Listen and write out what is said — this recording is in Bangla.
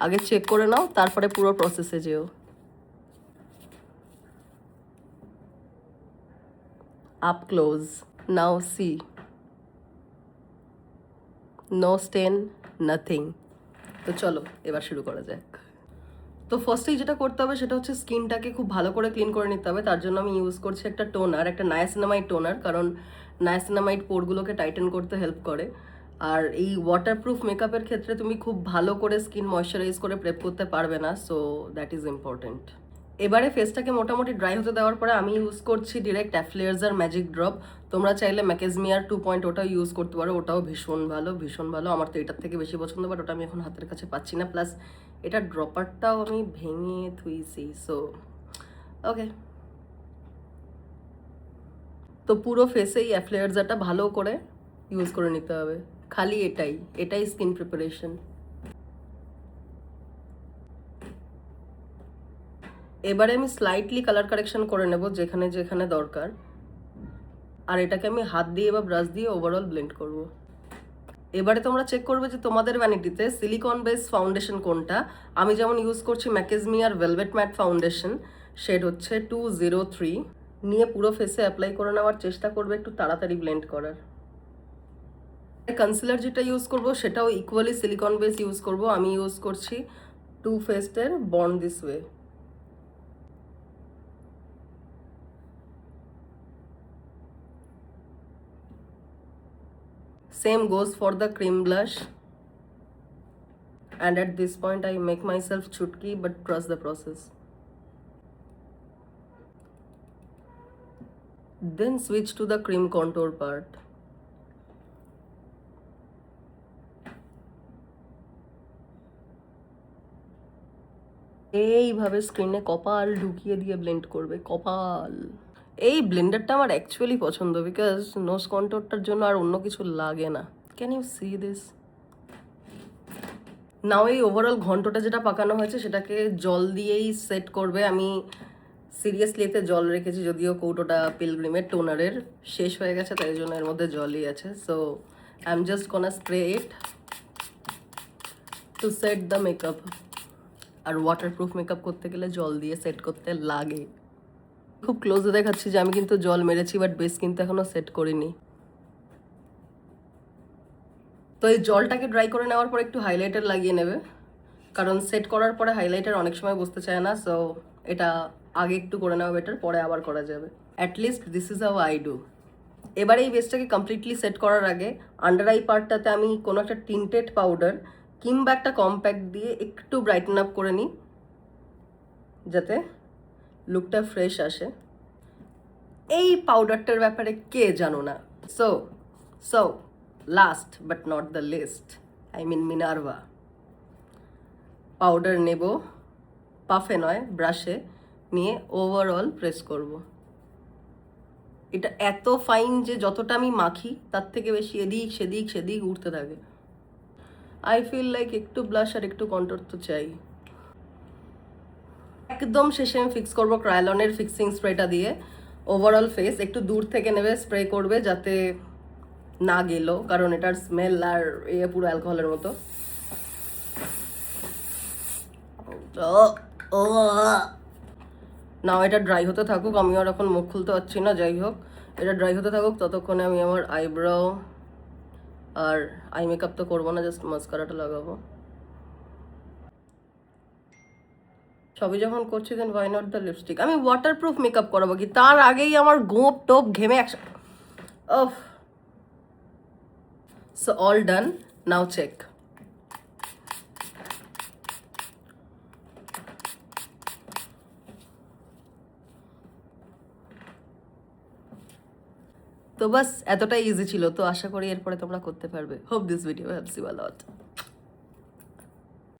আগে চেক করে নাও, তারপরে পুরো প্রসেসে যেও। আপ ক্লোজ, নাও সি, নো স্টেন, নাথিং। তো চলো এবার শুরু করা যাক। তো ফার্স্টেই যেটা করতে হবে সেটা হচ্ছে স্কিনটাকে খুব ভালো করে ক্লিন করে নিতে হবে। তার জন্য আমি ইউজ করছি একটা টোনার, একটা নায়াসিনামাইড টোনার, কারণ নায়াসিনামাইড পোরগুলোকে টাইটেন করতে হেল্প করে। আর এই ওয়াটারপ্রুফ মেকআপের ক্ষেত্রে তুমি খুব ভালো করে স্কিন ময়শ্চারাইজ করে প্রেপ করতে পারবে না, সো দ্যাট ইজ ইম্পর্টেন্ট। এবারে ফেসটাকে মোটামুটি ড্রাই হতে দেওয়ার পরে আমি ইউজ করছি ডিরেক্ট অ্যাফ্লেয়ার্সের ম্যাজিক ড্রপ। তোমরা চাইলে ম্যাকেজমিয়ার 2 ওটাও ইউজ করতে পারো, ওটাও ভীষণ ভালো, ভীষণ ভালো। আমার তো এটার থেকে বেশি পছন্দ, বাট ওটা আমি এখন হাতের কাছে পাচ্ছি না, প্লাস এটার ড্রপারটাও আমি ভেঙে থুইছি, সো ওকে। তো পুরো ফেসেই অ্যাফ্লেয়ার্সটা ভালো করে ইউজ করে নিতে হবে, খালি এটাই স্কিন প্রিপারেশন। এবারে আমি স্লাইটলি কালার কারেকশন করে নেব যেখানে যেখানে দরকার, আর এটাকে আমি হাত দিয়ে বা ব্রাশ দিয়ে ওভারঅল ব্লেন্ড করব। এবারে তোমরা চেক করবে যে তোমাদের ভ্যানিটিতে সিলিকন বেস ফাউন্ডেশন কোনটা। আমি যেমন ইউজ করছি ম্যাকেজমিয়ার ভেলভেট ম্যাট ফাউন্ডেশন, শেড হচ্ছে 203। নিয়ে পুরো ফেসে অ্যাপ্লাই করে নেওয়ার চেষ্টা করবে একটু তাড়াতাড়ি ব্লেন্ড করার। কনসিলার যেটা ইউজ করব সেটাও ইকুয়ালি সিলিকন বেস ইউজ করব। আমি ইউজ করছি টু ফেস্টের born this way. Same goes for the cream blush, and at this point I make myself chutki, but trust the process. Then switch to the cream contour part. এইভাবে স্ক্রিনে কপাল ঢুকিয়ে দিয়ে ব্লেন্ড করবে, কপাল। এই ব্লেন্ডারটা আমার অ্যাকচুয়ালি পছন্দ, বিকজ নোজ কন্ট্রোলটার জন্য আর অন্য কিছু লাগে না। Can you see this? Now এই ওভারঅল ঘন্টটা যেটা পাকানো হয়েছে সেটাকে জল দিয়েই সেট করবে। আমি সিরিয়াসলি এতে জল রেখেছি, যদিও কৌটোটা পিলগ্রিমের টোনারের শেষ হয়ে গেছে, তাই জন্য এর মধ্যে জলই আছে। So I am just gonna spray it to set the makeup. আর ওয়াটারপ্রুফ মেকআপ করতে গেলে জল দিয়ে সেট করতে লাগে। খুব ক্লোজে দেখাচ্ছি যে আমি কিন্তু জল মেরেছি, বাট বেস কিন্তু এখনো সেট করিনি। তো এই জলটাকে ড্রাই করে নেওয়ার পর একটু হাইলাইটার লাগিয়ে নেবে, কারণ সেট করার পরে হাইলাইটার অনেক সময় বসতে চায় না। সো এটা আগে একটু করে নেওয়া বেটার, পরে আবার করা যাবে। At least this is how I do. এবারে এই বেসটাকে কমপ্লিটলি সেট করার আগে আন্ডার আই পার্টটাতে আমি কোনো একটা টিন্টেড পাউডার কিংবা একটা কম্প্যাক্ট দিয়ে একটু ব্রাইটেন আপ করে নিই, যাতে লুকটা ফ্রেশ আসে। এই পাউডারটার ব্যাপারে কে জানো না? So last but not the least, I mean Minerva powder নেব, পাফে নয় ব্রাশে নিয়ে ওভারঅল প্রেস করব। এটা এত ফাইন যে যতটা আমি মাখি তার থেকে বেশি এদিক সেদিক সেদিক উঠতে থাকে। আই ফিল লাইক একটু ব্লাশ আর একটু কন্ট্রোল তো চাই। একদম শেষে আমি ফিক্স করবো ক্রায়োলনের ফিক্সিং স্প্রেটা দিয়ে। ওভারঅল ফেস একটু দূর থেকে নেবে, স্প্রে করবে যাতে না গেল, কারণ এটার স্মেল আর পুরো অ্যালকোহলের মতো। নাও এটা ড্রাই হতে থাকুক, আমি আর এখন মুখ খুলতে পারছি না। যাই হোক, এটা ড্রাই হতে থাকুক, ততক্ষণে আমি আমার আইব্রাও আর আই মেকআপ তো করবো না, জাস্ট মাস্কারাটা লাগাবো। সবই যখন করছি দেন ওয়াই নট দ্য লিপস্টিক। আমি ওয়াটারপ্রুফ মেকআপ করাবো কি, তার আগেই আমার গোপ টোপ ঘেমে একসাথে। ওহ, সো অল ডান, নাও চেক। তো বাস এতটাই ইজি ছিল। তো আশা করি এরপরে তোমরা করতে পারবে। Hope this video helps you a lot.